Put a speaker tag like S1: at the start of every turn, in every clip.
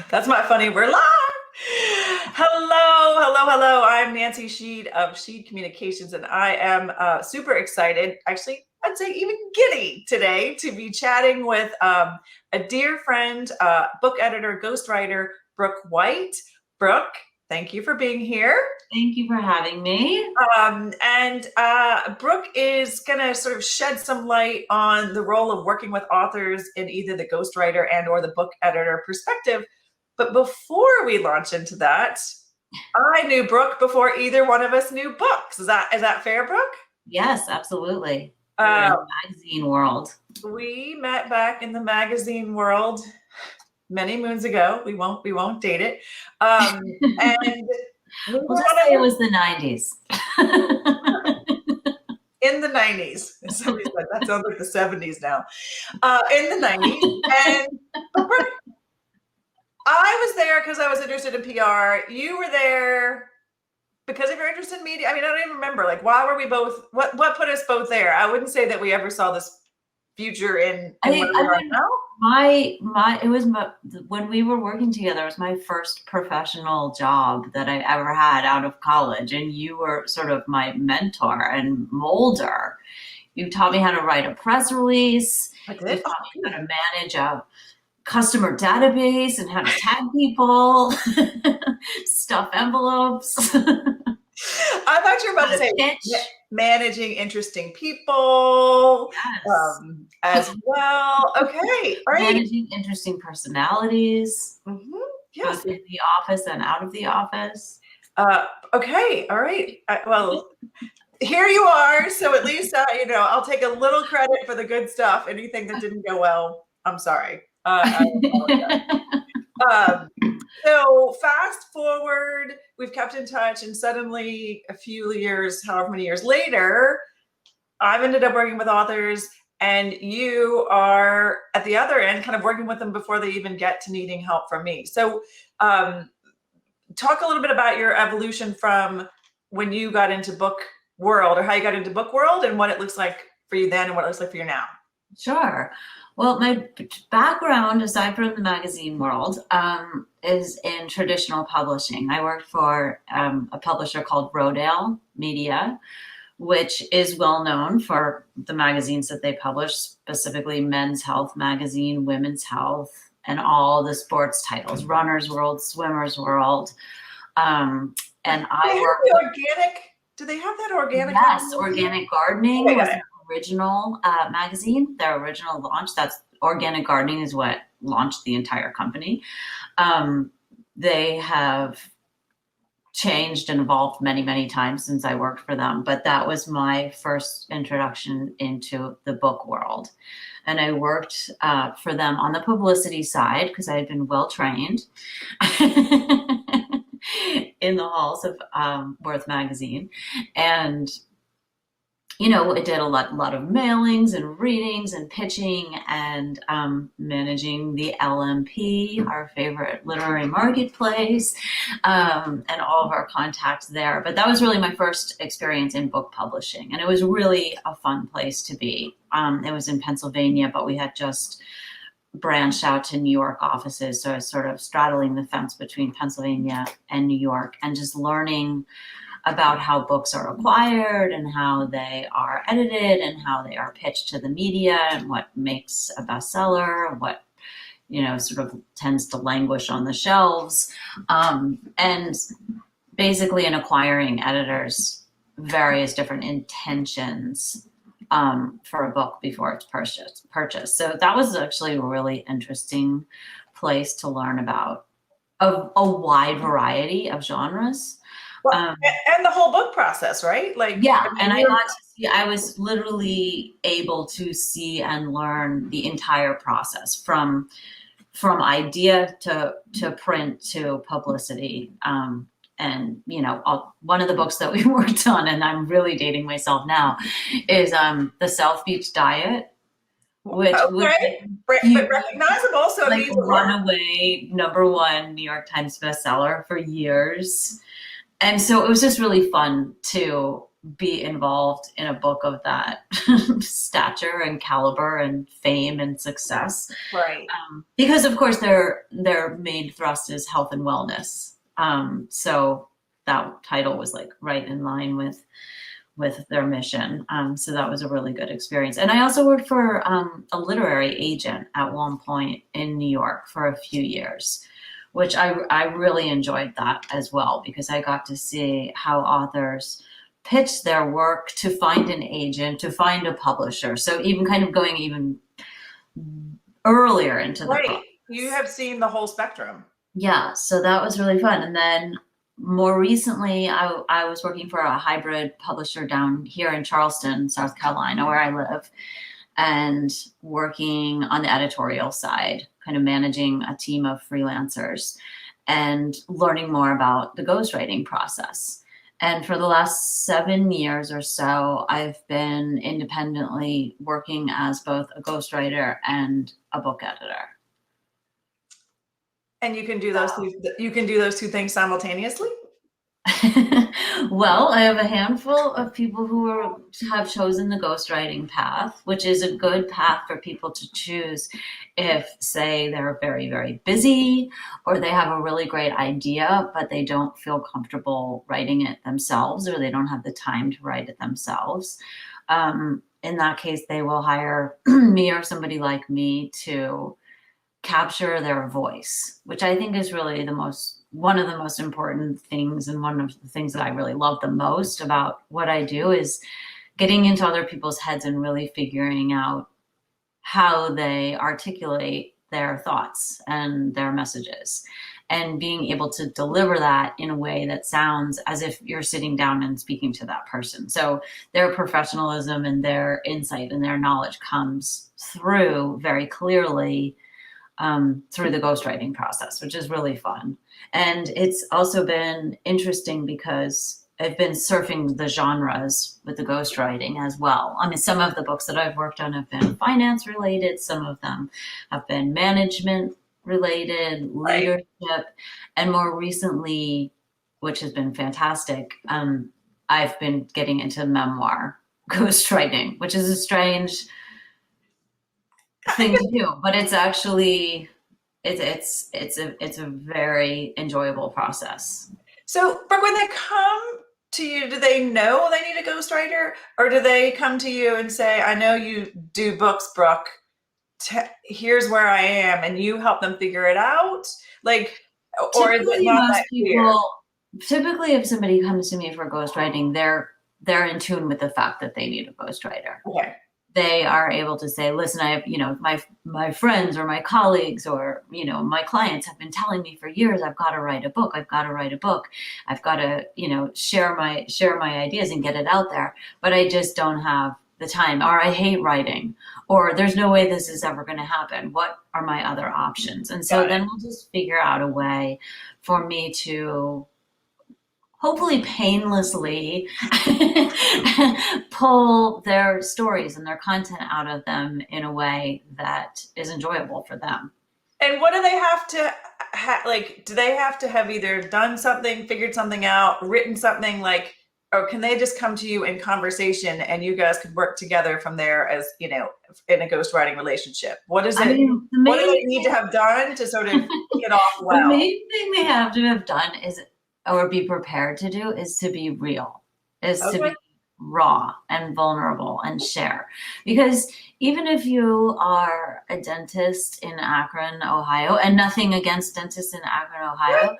S1: That's my funny. We're live. Hello, hello, hello. I'm Nancy Sheed of Sheed Communications, and I am super excited. Actually, I'd say even giddy today to be chatting with a dear friend, book editor, ghostwriter, Brooke White. Brooke, thank you for being here.
S2: Thank you for having me.
S1: Brooke is going to sort of shed some light on the role of working with authors in either the ghostwriter and or the book editor perspective. But before we launch into that, I knew Brooke before either one of us knew books. Is that fair, Brooke?
S2: Yes, absolutely. We're in the magazine world.
S1: We met back in the magazine world many moons ago. We won't date it. And
S2: we'll just say it was the 90s.
S1: In the 90s. Somebody said that sounds like the 70s now. In the 90s. And I was there because I was interested in PR. You were there because of your interest in media. I mean, I don't even remember. Like, why were we both? What put us both there? I wouldn't say that we ever saw this future in where we are now.
S2: It was when we were working together. It was my first professional job that I ever had out of college, and you were sort of my mentor and molder. You taught me how to write a press release.
S1: I did.
S2: You taught me how to manage a customer database and how to tag people, stuff envelopes.
S1: I thought you were about to say managing interesting people.
S2: Yes.
S1: As well. Okay. All right.
S2: Managing interesting personalities.
S1: Mm-hmm. Yes.
S2: Both in the office and out of the office.
S1: Okay. All right. Well, here you are. So at least, I'll take a little credit for the good stuff. Anything that didn't go well, I'm sorry. So fast forward, we've kept in touch, and suddenly a few years, however many years later, I've ended up working with authors, and you are at the other end kind of working with them before they even get to needing help from me. So talk a little bit about your evolution from when you got into book world, or how you got into book world, and what it looks like for you then and what it looks like for you now.
S2: Sure. Well, my background, aside from the magazine world, is in traditional publishing. I worked for a publisher called Rodale Media, which is well known for the magazines that they publish, specifically Men's Health magazine, Women's Health, and all the sports titles, Runner's World, Swimmer's World. And I worked
S1: the organic. Do they have that organic?
S2: Yes, Organic Gardening was an original magazine. Their original launch. That's Organic Gardening is what launched the entire company. They have changed and evolved many, many times since I worked for them, but that was my first introduction into the book world. And I worked for them on the publicity side because I had been well trained in the halls of Worth magazine. And I did a lot of mailings and readings and pitching and managing the LMP, our favorite literary marketplace, and all of our contacts there. But that was really my first experience in book publishing. And it was really a fun place to be. It was in Pennsylvania, but we had just branched out to New York offices. So I was sort of straddling the fence between Pennsylvania and New York, and just learning about how books are acquired and how they are edited and how they are pitched to the media and what makes a bestseller, what sort of tends to languish on the shelves, and basically in acquiring editors various different intentions for a book before it's purchased. So that was actually a really interesting place to learn about a wide variety of genres.
S1: Well, and the whole book process, right?
S2: I was literally able to see and learn the entire process from idea to print to publicity. And one of the books that we worked on, and I'm really dating myself now, is the South Beach Diet, which was
S1: but recognizable. So
S2: like runaway #1 New York Times bestseller for years. And so it was just really fun to be involved in a book of that stature and caliber and fame and success.
S1: Right.
S2: Because of course their main thrust is health and wellness. So that title was like right in line with their mission. So that was a really good experience. And I also worked for a literary agent at one point in New York for a few years, which I really enjoyed that as well, because I got to see how authors pitch their work to find an agent, to find a publisher. So even kind of going even earlier into the
S1: Right.
S2: process.
S1: You have seen the whole spectrum.
S2: Yeah, so that was really fun. And then more recently, I was working for a hybrid publisher down here in Charleston, South Carolina, where I live, and working on the editorial side, kind of managing a team of freelancers and learning more about the ghostwriting process. And for the last 7 years or so, I've been independently working as both a ghostwriter and a book editor.
S1: And you can do those you can do those two things simultaneously?
S2: Well, I have a handful of people who have chosen the ghostwriting path, which is a good path for people to choose if, say, they're very, very busy or they have a really great idea, but they don't feel comfortable writing it themselves, or they don't have the time to write it themselves. In that case, they will hire me or somebody like me to capture their voice, which I think is really one of the most important things, and one of the things that I really love the most about what I do is getting into other people's heads and really figuring out how they articulate their thoughts and their messages, and being able to deliver that in a way that sounds as if you're sitting down and speaking to that person. So their professionalism and their insight and their knowledge comes through very clearly through the ghostwriting process, which is really fun. And it's also been interesting because I've been surfing the genres with the ghostwriting as well. I mean, some of the books that I've worked on have been finance related, some of them have been management related, leadership, right. And more recently, which has been fantastic, I've been getting into memoir ghostwriting, which is a strange thing to do, but it's actually it's a very enjoyable process.
S1: So, Brooke, when they come to you, do they know they need a ghostwriter, or do they come to you and say, "I know you do books, Brooke. Here's where I am," and you help them figure it out? Like, or is it not that clear?
S2: Typically, if somebody comes to me for ghostwriting, they're in tune with the fact that they need a ghostwriter.
S1: Okay.
S2: They are able to say, listen, I have, my friends or my colleagues or, my clients have been telling me for years, I've got to write a book. I've got to write a book. I've got to, share my ideas and get it out there. But I just don't have the time, or I hate writing, or there's no way this is ever going to happen. What are my other options? And so then we'll just figure out a way for me to hopefully painlessly pull their stories and their content out of them in a way that is enjoyable for them.
S1: And what do they have to do they have to have either done something, figured something out, written something, or can they just come to you in conversation and you guys could work together from there as, in a ghostwriting relationship? What is it? What do they need to have done to sort of get off well?
S2: The main thing they have to have done or be prepared to do is to be real, to be raw and vulnerable and share. Because even if you are a dentist in Akron, Ohio, and nothing against dentists in Akron, Ohio,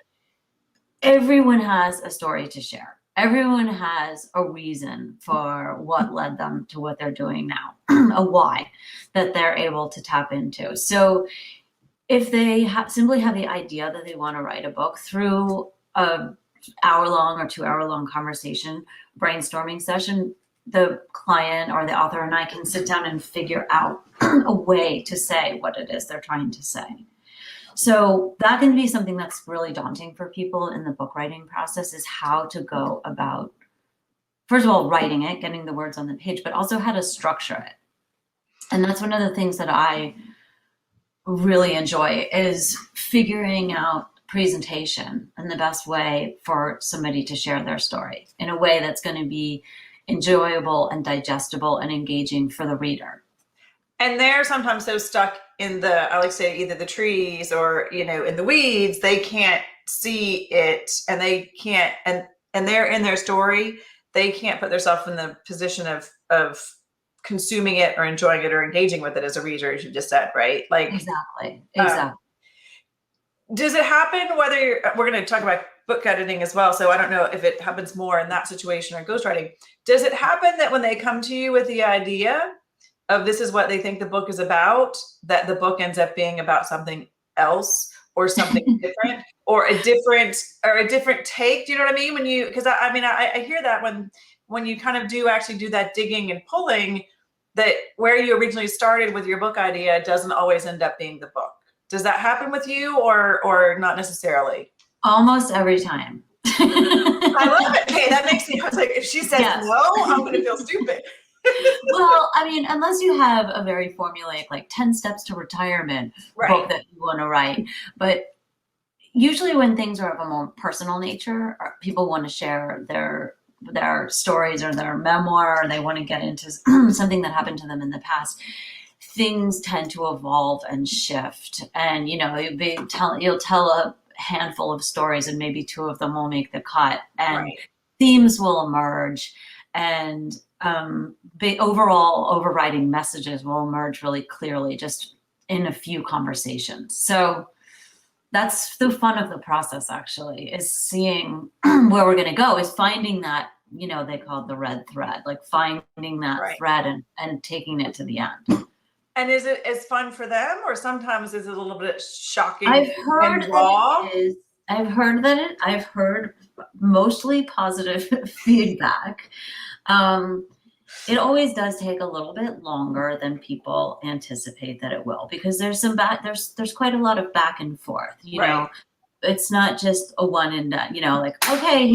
S2: everyone has a story to share. Everyone has a reason for what led them to what they're doing now, a why that they're able to tap into. So if they simply have the idea that they want to write a book through a hour-long or 2-hour-long conversation, brainstorming session, the client or the author and I can sit down and figure out a way to say what it is they're trying to say. So that can be something that's really daunting for people in the book writing process, is how to go about, first of all, writing it, getting the words on the page, but also how to structure it. And that's one of the things that I really enjoy, is figuring out presentation and the best way for somebody to share their story in a way that's going to be enjoyable and digestible and engaging for the reader.
S1: And they're sometimes so stuck in the, I like to say, either the trees or, you know, in the weeds, they can't see it, and they can't, and they're in their story. They can't put themselves in the position of consuming it or enjoying it or engaging with it as a reader, as you just said, right? Like,
S2: Exactly.
S1: um,
S2: Exactly.
S1: does it happen whether we're going to talk about book editing as well, so I don't know if it happens more in that situation or ghostwriting. Does it happen that when they come to you with the idea of this is what they think the book is about, that the book ends up being about something else or something different or a different take? Do you know what I mean? When you, because I mean, I hear that when you kind of do actually do that digging and pulling, that where you originally started with your book idea doesn't always end up being the book. Does that happen with you, or not necessarily?
S2: Almost every time.
S1: I love it. Hey, that makes me, I was like, if she says
S2: Yes.
S1: no, I'm going to feel stupid.
S2: Well, I mean, unless you have a very formulaic, like 10 steps to retirement
S1: Right.
S2: book that you want to write. But usually when things are of a more personal nature, or people want to share their stories or their memoir, or they want to get into something that happened to them in the past, things tend to evolve and shift. And, you know, you'll tell a handful of stories and maybe two of them will make the cut, and
S1: Right.
S2: themes will emerge, and the overall overriding messages will emerge really clearly just in a few conversations. So that's the fun of the process, actually, is seeing where we're going to go, is finding that, you know, they call it the red thread, like finding that
S1: Right.
S2: thread and taking it to the end.
S1: And is it as fun for them, or sometimes is it a little bit shocking
S2: I've
S1: and
S2: heard that
S1: raw?
S2: it is. I've heard mostly positive feedback. Um, it always does take a little bit longer than people anticipate that it will, because there's quite a lot of back and forth, you
S1: Right.
S2: know. It's not just a one and done, you know, like, okay,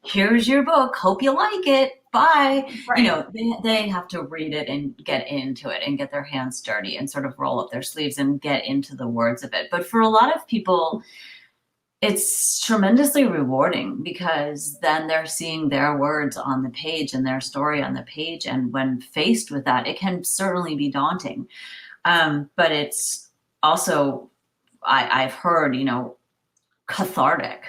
S2: here's your book, hope you like it, bye. You
S1: Right.
S2: know, they have to read it and get into it and get their hands dirty and sort of roll up their sleeves and get into the words of it. But for a lot of people, it's tremendously rewarding, because then they're seeing their words on the page and their story on the page. And when faced with that, it can certainly be daunting. But it's also, I've heard, you know, cathartic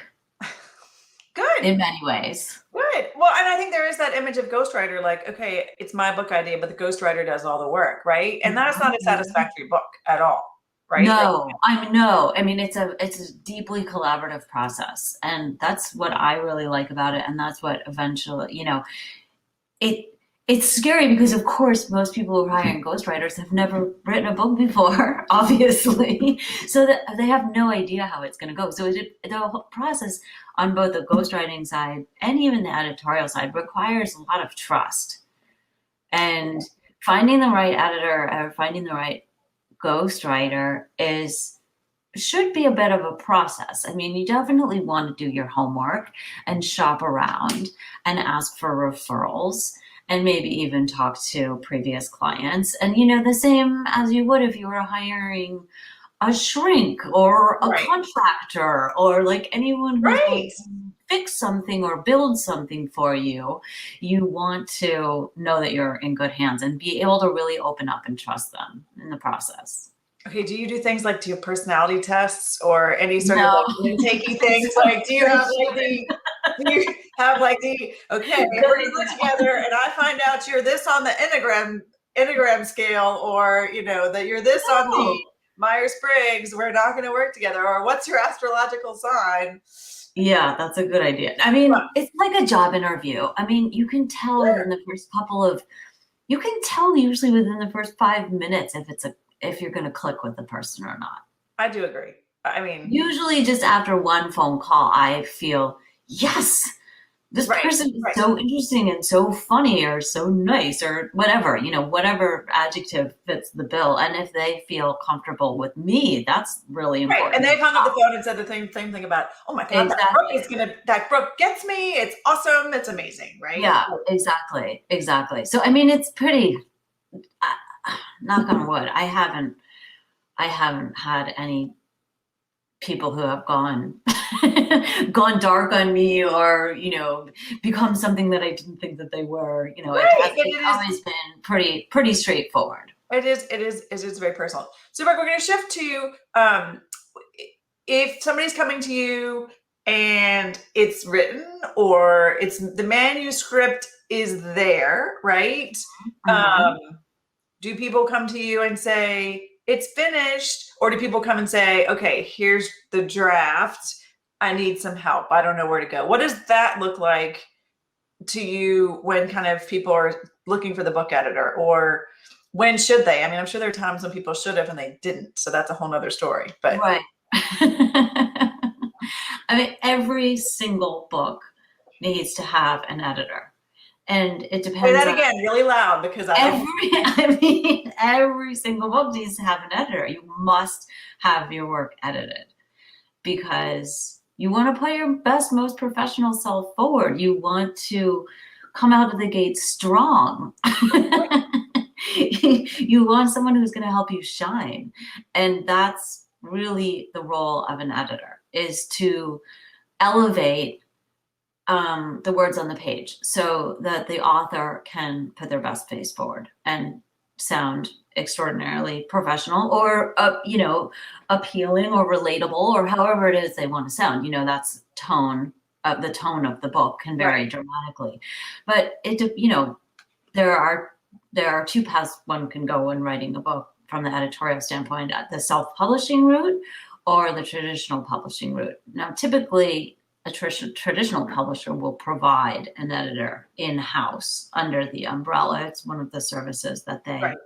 S1: Good.
S2: in many ways.
S1: Good. Well, and I think there is that image of ghostwriter, like, okay, it's my book idea, but the ghostwriter does all the work, right? And that's not a satisfactory book at all, right?
S2: No, I mean, it's a deeply collaborative process, and that's what I really like about it. And that's what eventually, you know, it it's scary, because of course most people who are hiring ghostwriters have never written a book before, obviously, so that they have no idea how it's going to go. So the whole process on both the ghostwriting side and even the editorial side requires a lot of trust, and finding the right editor or finding the right ghostwriter is should be a bit of a process. I mean, you definitely want to do your homework and shop around and ask for referrals and maybe even talk to previous clients. And, you know, the same as you would if you were hiring a shrink or a
S1: Right.
S2: contractor or like anyone who's going
S1: Right.
S2: to fix something or build something for you. You want to know that you're in good hands and be able to really open up and trust them in the process.
S1: Okay, do you do things like, do you have personality tests or any sort of
S2: No.
S1: like intakey things? Like, do you have like okay, we're gonna work together and I find out you're this on the Enneagram scale, or you know, that you're this on the
S2: No.
S1: Myers-Briggs, we're not gonna work together, or what's your astrological sign?
S2: Yeah, that's a good idea. I
S1: Well,
S2: mean, it's like a job interview. I mean, you can tell within the first you can tell usually within the first 5 minutes if you're going to click with the person or not.
S1: I do agree. I mean,
S2: Usually just after one phone call, I feel, yes, this
S1: right,
S2: person is
S1: right.
S2: so interesting and so funny or so nice or whatever, you know, whatever adjective fits the bill. And if they feel comfortable with me, that's really
S1: Right. And
S2: important.
S1: they've hung up the phone and said the same thing about, oh my God,
S2: Exactly.
S1: that Brooke gets me. It's awesome. It's amazing. Right.
S2: Yeah, exactly. Exactly. So, I mean, it's pretty, knock on wood, I haven't had any people who have gone gone dark on me, or, become something that I didn't think that they were.
S1: Right.
S2: It's always been pretty straightforward.
S1: It is very personal. So Mark, we're going to shift to if somebody's coming to you and it's written, or it's the manuscript is there, right?
S2: Mhm.
S1: Do people come to you and say it's finished, or do people come and say, okay, here's the draft, I need some help, I don't know where to go? What does that look like to you when kind of people are looking for the book editor, or when should they? I mean, I'm sure there are times when people should have and they didn't, so that's a whole nother story, but
S2: Right. I mean, every single book needs to have an editor, and it
S1: say
S2: depends
S1: that
S2: on
S1: again really loud because I don't.
S2: every single book needs to have an editor. You must have your work edited, because you want to put your best, most professional self forward. You want to come out of the gate strong. You want someone who's going to help you shine. And that's really the role of an editor, is to elevate the words on the page so that the author can put their best face forward and sound extraordinarily professional, or appealing or relatable, or however it is they want to sound. That's the tone of the book can vary
S1: Right.
S2: dramatically, but there are two paths one can go when writing a book from the editorial standpoint: the self-publishing route or the traditional publishing route. Now, typically, a traditional publisher will provide an editor in-house under the umbrella. It's one of the services that
S1: Right.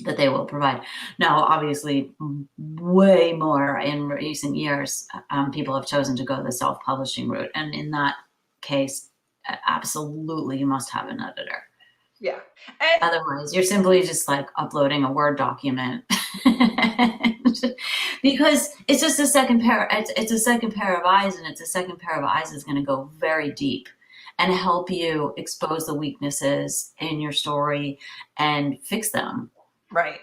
S2: they will provide. Now, obviously, way more in recent years, people have chosen to go the self-publishing route, and in that case, absolutely, you must have an editor.
S1: Yeah. And
S2: Otherwise, you're simply just like uploading a Word document. Because it's just a second pair. It's a second pair of eyes, and it's a second pair of eyes that's going to go very deep and help you expose the weaknesses in your story and fix them.
S1: right.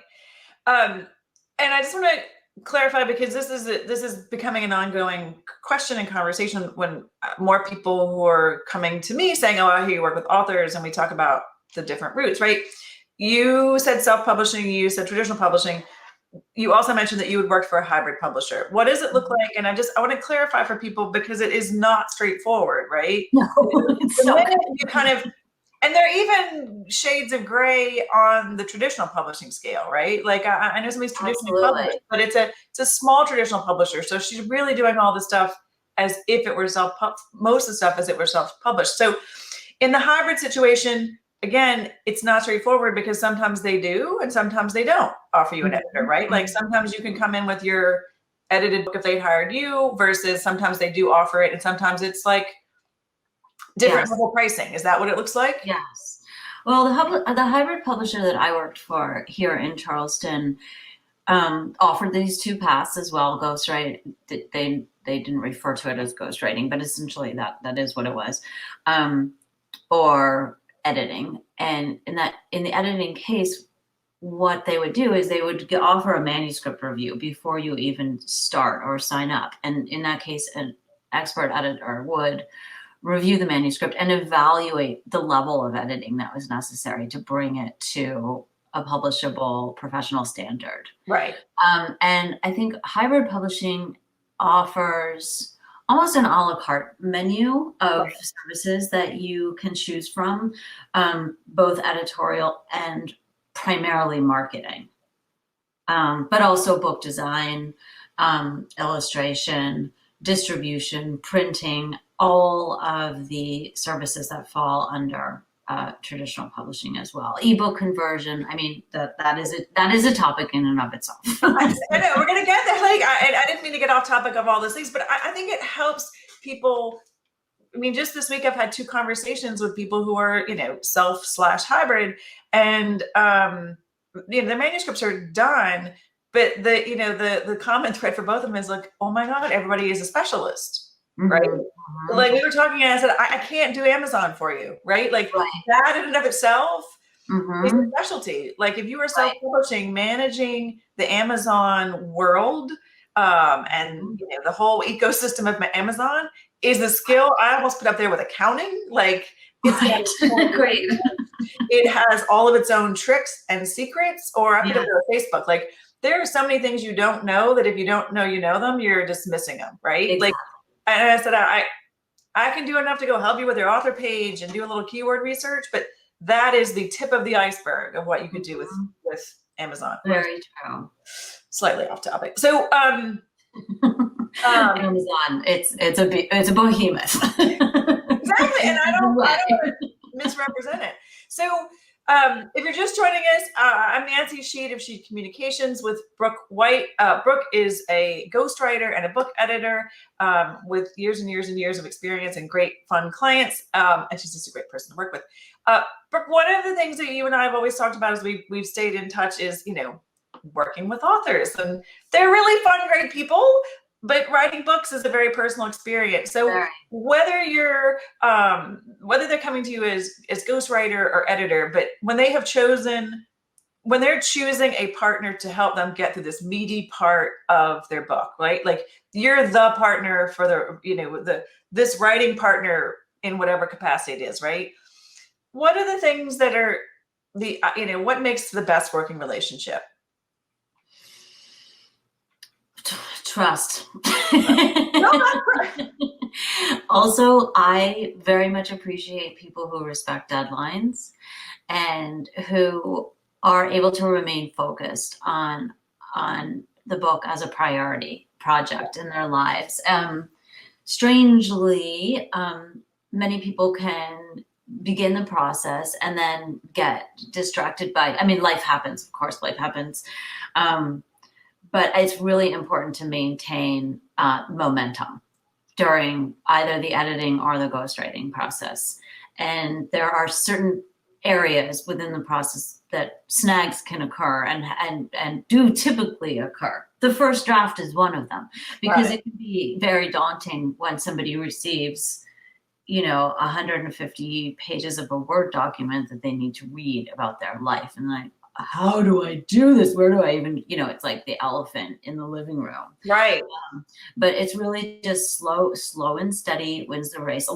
S1: And I just want to clarify, because this is becoming an ongoing question and conversation when more people who are coming to me saying, "Oh, I hear you work with authors," and we talk about the different routes, right? You said self-publishing, you said traditional publishing. You also mentioned that you would work for a hybrid publisher. What does it look like? And I want to clarify for people, because it is not straightforward, right?
S2: No, it's
S1: The
S2: so
S1: minute you kind of, and there are even shades of gray on the traditional publishing scale, right? Like I know somebody's traditionally
S2: absolutely.
S1: published, but it's a small traditional publisher, so she's really doing all the stuff as if it were most of the stuff as it were self-published. So in the hybrid situation, again, it's not straightforward, because sometimes they do and sometimes they don't offer you an editor, right? Like sometimes you can come in with your edited book if they hired you, versus sometimes they do offer it, and sometimes it's like different
S2: Yes.
S1: level pricing. Is that what it looks like?
S2: Yes. Well, the hybrid publisher that I worked for here in Charleston offered these two paths as well. Ghostwrite, they didn't refer to it as ghostwriting, but essentially that is what it was, or editing. And in the editing case, what they would do is they would offer a manuscript review before you even start or sign up. And in that case, an expert editor would review the manuscript and evaluate the level of editing that was necessary to bring it to a publishable professional standard.
S1: Right.
S2: And I think hybrid publishing offers almost an a la carte menu of
S1: Right.
S2: services that you can choose from, both editorial and primarily marketing, but also book design, illustration, distribution, printing, all of the services that fall under traditional publishing as well. Ebook conversion. I mean, that is a topic in and of itself.
S1: I know we're gonna get there. Like I didn't mean to get off topic of all those things, but I think it helps people. I mean, just this week I've had 2 conversations with people who are, self/hybrid, and their manuscripts are done, but the common thread for both of them is like, oh my God, everybody is a specialist, right?
S2: Mm-hmm.
S1: Like we were talking, and I said, I can't do Amazon for you, right? Like
S2: Right.
S1: that in and of itself is
S2: Mm-hmm.
S1: a specialty. Like if you were
S2: Right.
S1: self-publishing, managing the Amazon world, and the whole ecosystem of Amazon is a skill I almost put up there with accounting. Like it's
S2: Right. Great.
S1: it has all of its own tricks and secrets, or I put up there with Facebook. Like there are so many things you don't know that if you don't know you know them, you're dismissing them, right?
S2: Exactly.
S1: Like, and I said I can do enough to go help you with your author page and do a little keyword research, but that is the tip of the iceberg of what you could do with Amazon.
S2: Very true.
S1: Slightly off topic. So
S2: Amazon, it's a behemoth.
S1: Exactly, and I don't want to misrepresent it. So if you're just joining us, I'm Nancy Sheed of Sheed Communications with Brooke White. Brooke is a ghostwriter and a book editor with years and years and years of experience and great fun clients, and she's just a great person to work with. Brooke, one of the things that you and I have always talked about as we've stayed in touch is, working with authors, and they're really fun, great people. But writing books is a very personal experience. So whether you're, whether they're coming to you as ghostwriter or editor, but when they're choosing a partner to help them get through this meaty part of their book, right? Like you're the partner for this writing partner in whatever capacity it is, right? What are the things that are what makes the best working relationship?
S2: Trust. Also, I very much appreciate people who respect deadlines and who are able to remain focused on the book as a priority project in their lives. Strangely, many people can begin the process and then get distracted by, life happens, of course, life happens. But it's really important to maintain momentum during either the editing or the ghostwriting process. And there are certain areas within the process that snags can occur and do typically occur. The first draft is one of them, because it can be very daunting when somebody receives 150 pages of a Word document that they need to read about their life. And like, how do I do this? Where do I even, it's like the elephant in the living room.
S1: Right.
S2: But it's really just slow and steady wins the race.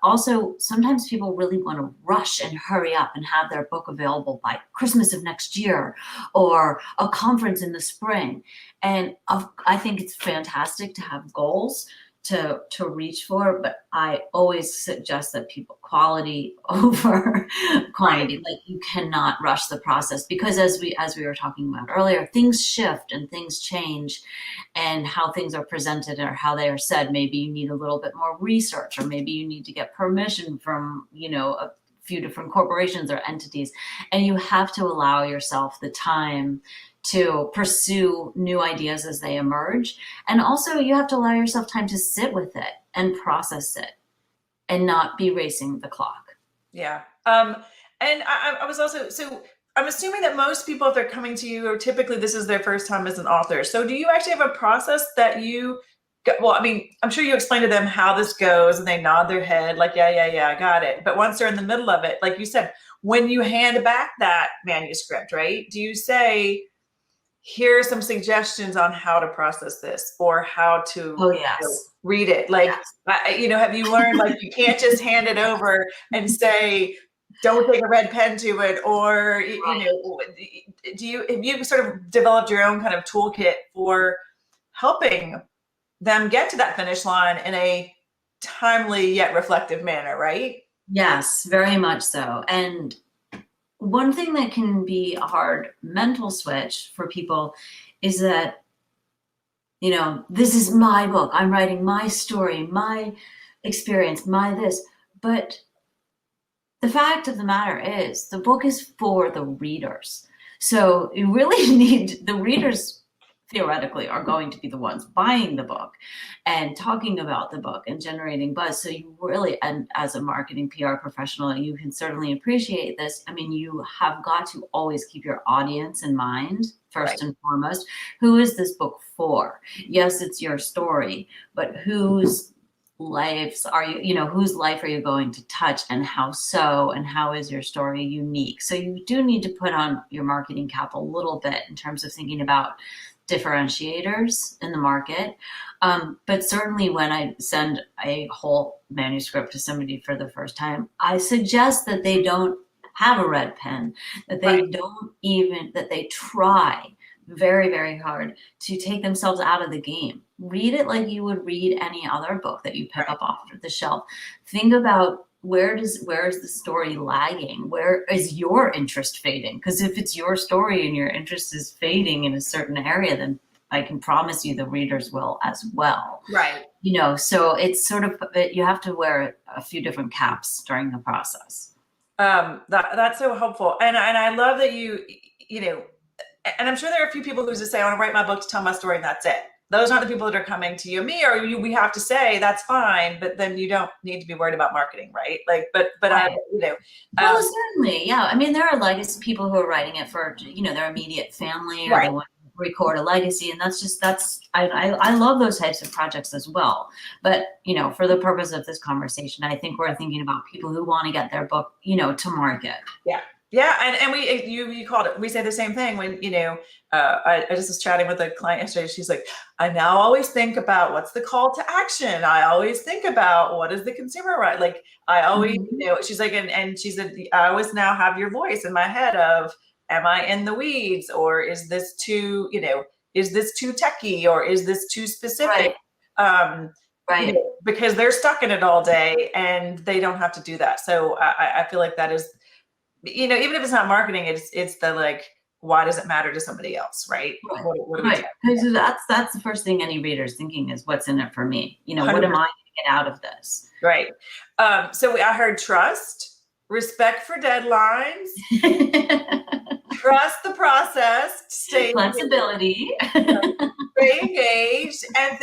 S2: Also, sometimes people really want to rush and hurry up and have their book available by Christmas of next year or a conference in the spring. And I think it's fantastic to have goals to reach for, but I always suggest that people quality over quantity. Like you cannot rush the process, because as we were talking about earlier, things shift and things change, and how things are presented or how they are said. Maybe you need a little bit more research, or maybe you need to get permission from, a few different corporations or entities, and you have to allow yourself the time to pursue new ideas as they emerge. And also you have to allow yourself time to sit with it and process it and not be racing the clock.
S1: Yeah. And I was also, so I'm assuming that most people, if they're coming to you, or typically this is their first time as an author. So do you actually have a process that I'm sure you explain to them how this goes and they nod their head like, yeah, I got it. But once they're in the middle of it, like you said, when you hand back that manuscript, right? Do you say, here are some suggestions on how to process this, or how to read it? Like, have you learned, like, you can't just hand it over and say, don't take a red pen to it, or, have you sort of developed your own kind of toolkit for helping them get to that finish line in a timely yet reflective manner, right?
S2: Yes, very much so. And one thing that can be a hard mental switch for people is that, this is my book. I'm writing my story, my experience, my this. But the fact of the matter is the book is for the readers. So you really need the readers. Theoretically are going to be the ones buying the book and talking about the book and generating buzz. So you really, and as a marketing PR professional, you can certainly appreciate this. You have got to always keep your audience in mind, first and foremost. Who is this book for? Yes, it's your story, but whose lives are whose life are you going to touch, and how so, and how is your story unique? So you do need to put on your marketing cap a little bit in terms of thinking about differentiators in the market. But certainly when I send a whole manuscript to somebody for the first time, I suggest that they don't have a red pen, that they
S1: Right.
S2: don't even, that they try very, very hard to take themselves out of the game. Read it like you would read any other book that you pick
S1: Right.
S2: up off the shelf. Think about where is the story lagging? Where is your interest fading? Because if it's your story and your interest is fading in a certain area, then I can promise you the readers will as well.
S1: Right.
S2: So it's sort of, you have to wear a few different caps during the process.
S1: That's so helpful. And I love that you know, and I'm sure there are a few people who just say, I want to write my book to tell my story and that's it. Those aren't the people that are coming to you, me, or you. We have to say that's fine, but then you don't need to be worried about marketing, right? Like, but I,
S2: Right. Well, certainly, yeah. I mean, there are legacy people who are writing it for, their immediate family, or they
S1: right,
S2: want to record a legacy, and I love those types of projects as well. But for the purpose of this conversation, I think we're thinking about people who want to get their book, to market.
S1: yeah. Yeah, and you called it. We say the same thing when I just was chatting with a client yesterday. She's like, I now always think about what's the call to action. I always think about what is the consumer right. Like I always, she's like, and she said, I always now have your voice in my head of, am I in the weeds, or is this too, is this too techie, or is this too specific?
S2: Right. Right.
S1: Because they're stuck in it all day and they don't have to do that. So I feel like that is. Even if it's not marketing, it's the like, why does it matter to somebody else, right?
S2: Right.
S1: What
S2: Right. Because that's the first thing any reader's thinking is, what's in it for me? What
S1: 100%.
S2: am I going to get out of this?
S1: Right. So I heard trust, respect for deadlines, trust the process, stay
S2: flexibility,
S1: stay engaged, and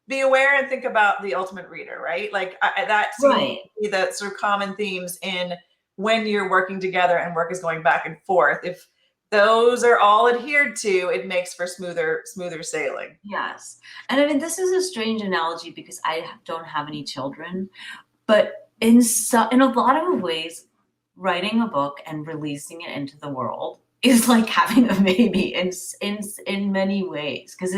S1: be aware and think about the ultimate reader, right? Like that seems to be the sort of common themes in when you're working together and work is going back and forth. If those are all adhered to, it makes for smoother sailing.
S2: Yes. And I mean, this is a strange analogy because I don't have any children, but in a lot of ways, writing a book and releasing it into the world is like having a baby in many ways, because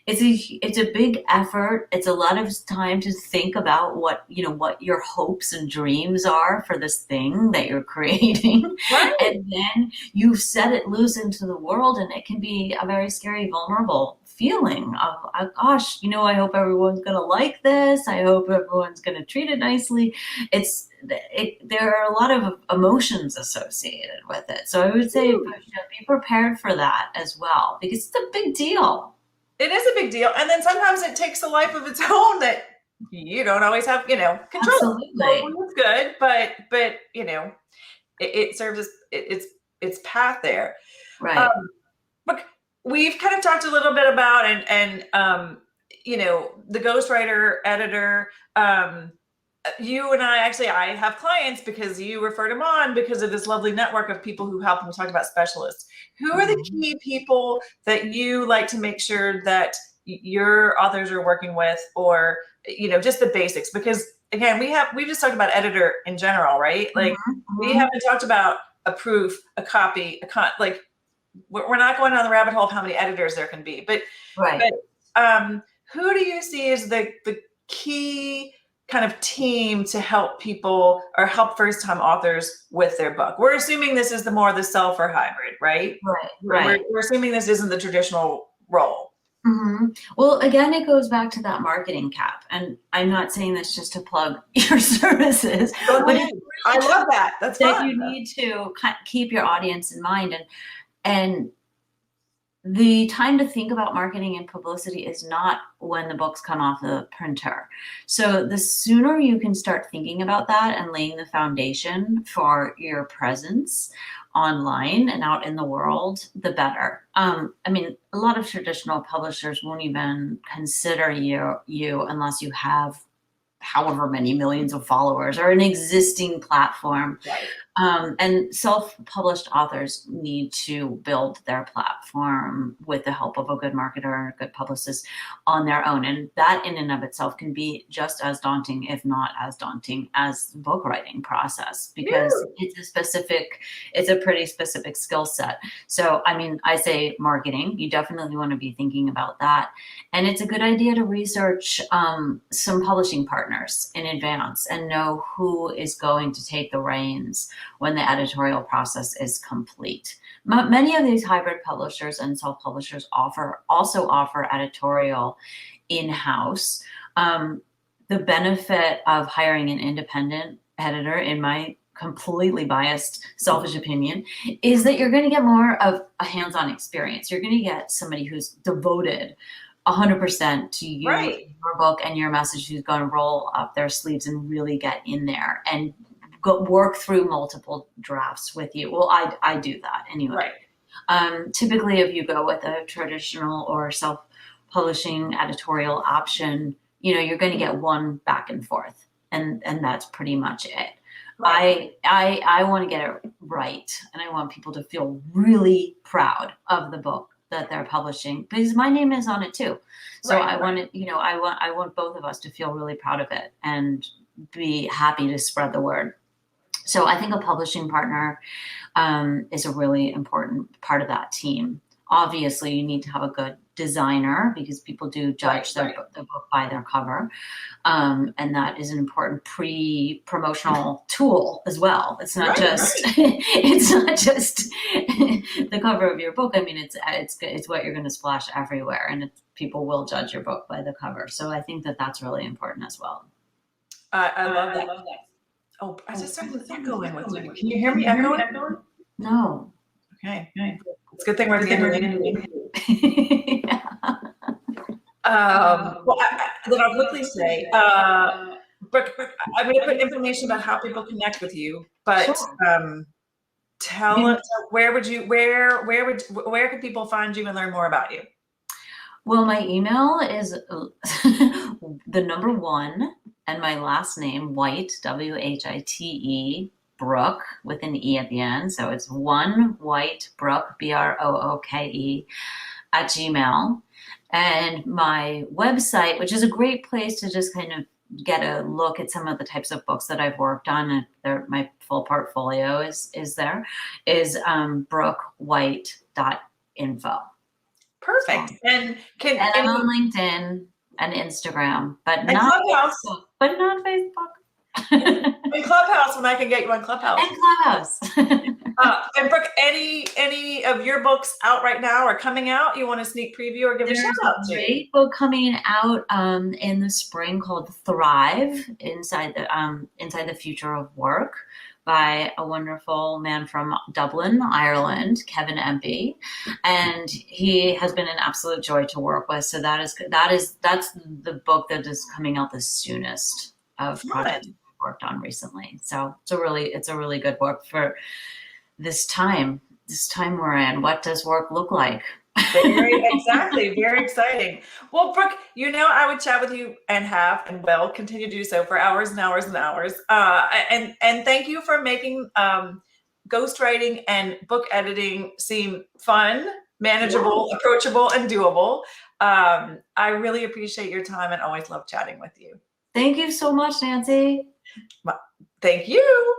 S2: it's a big effort. It's a lot of time to think about what your hopes and dreams are for this thing that you're creating.
S1: Right.
S2: And then you set it loose into the world, and it can be a very scary, vulnerable feeling of, gosh, I hope everyone's going to like this. I hope everyone's going to treat it nicely. There are a lot of emotions associated with it. So I would say be prepared for that as well, because it's a big deal.
S1: It is a big deal. And then sometimes it takes a life of its own that you don't always have, control.
S2: Absolutely.
S1: It's good, but it serves as its path there.
S2: Right.
S1: But we've kind of talked a little bit about and the ghostwriter, editor. You and I have clients because you referred them on because of this lovely network of people who help. And we talked about specialists. Who are the key people that you like to make sure that your authors are working with, or just the basics? Because again, we just talked about editor in general, right? Like we haven't talked about a proof, a copy, like we're not going down the rabbit hole of how many editors there can be. But who do you see as the key kind of team to help people or help first-time authors with their book? We're assuming this is the self or hybrid, right?
S2: Right.
S1: We're assuming this isn't the traditional role.
S2: Well, again, it goes back to that marketing cap, and I'm not saying this just to plug your services, but
S1: I love that. That's fun.
S2: You need to keep your audience in mind, and the time to think about marketing and publicity is not when the books come off the printer. So the sooner you can start thinking about that and laying the foundation for your presence online and out in the world, the better. I mean, a lot of traditional publishers won't even consider you unless you have however many millions of followers or an existing platform.
S1: Right.
S2: And self-published authors need to build their platform with the help of a good marketer or a good publicist on their own. And that in and of itself can be just as daunting, if not as daunting as the book writing process, because it's a pretty specific skill set. So, I mean, I say marketing, you definitely want to be thinking about that. And it's a good idea to research some publishing partners in advance and know who is going to take the reins when the editorial process is complete. Many of these hybrid publishers and self-publishers also offer editorial in-house. The benefit of hiring an independent editor, in my completely biased, selfish opinion, is that you're going to get more of a hands-on experience. You're going to get somebody who's devoted 100% to you,
S1: Right.
S2: your book and your message, who's going to roll up their sleeves and really get in there and work through multiple drafts with you. Well, I do that anyway.
S1: Right.
S2: Typically, if you go with a traditional or self-publishing editorial option, you're going to get one back and forth, and that's pretty much it. Right. I want to get it right, and I want people to feel really proud of the book that they're publishing, because my name is on it too. So I want it, I want both of us to feel really proud of it and be happy to spread the word. So I think a publishing partner is a really important part of that team. Obviously, you need to have a good designer, because people do judge the book by their cover. And that is an important pre-promotional tool as well. It's not just it's not just the cover of your book. I mean, it's what you're going to splash everywhere, and people will judge your book by the cover. So I think that that's really important as well.
S1: I love that. Oh, I just started echoing with you. Can you hear me echoing?
S2: No.
S1: Okay. It's a good thing we're together. Well, then I'll quickly say, Brooke, I'm going to put information about how people connect with you, but tell us, where can people find you and learn more about you?
S2: Well, my email is the number 1 and my last name, White, White, Brooke, with an E at the end. So it's one White Brooke, Brooke, at Gmail. And my website, which is a great place to just kind of get a look at some of the types of books that I've worked on, and my full portfolio is there, is brookewhite.info.
S1: Perfect. And
S2: I'm on LinkedIn and Instagram, but not
S1: Clubhouse.
S2: Facebook. But not Facebook.
S1: In Clubhouse, when I can get you on Clubhouse.
S2: And Clubhouse.
S1: And Brooke, any of your books out right now or coming out you want a sneak preview or give a shout out to?
S2: There's a great book coming out in the spring called Thrive, Inside the Future of Work, by a wonderful man from Dublin, Ireland, Kevin Empey, and he has been an absolute joy to work with. So that's the book that is coming out the soonest of projects I've worked on recently. So it's a really good book for this time we're in. What does work look like?
S1: Exactly. Very exciting. Well, Brooke, I would chat with you and will continue to do so for hours and hours and hours. And thank you for making ghostwriting and book editing seem fun, manageable, approachable, and doable. I really appreciate your time and always love chatting with you.
S2: Thank you so much, Nancy.
S1: Thank you.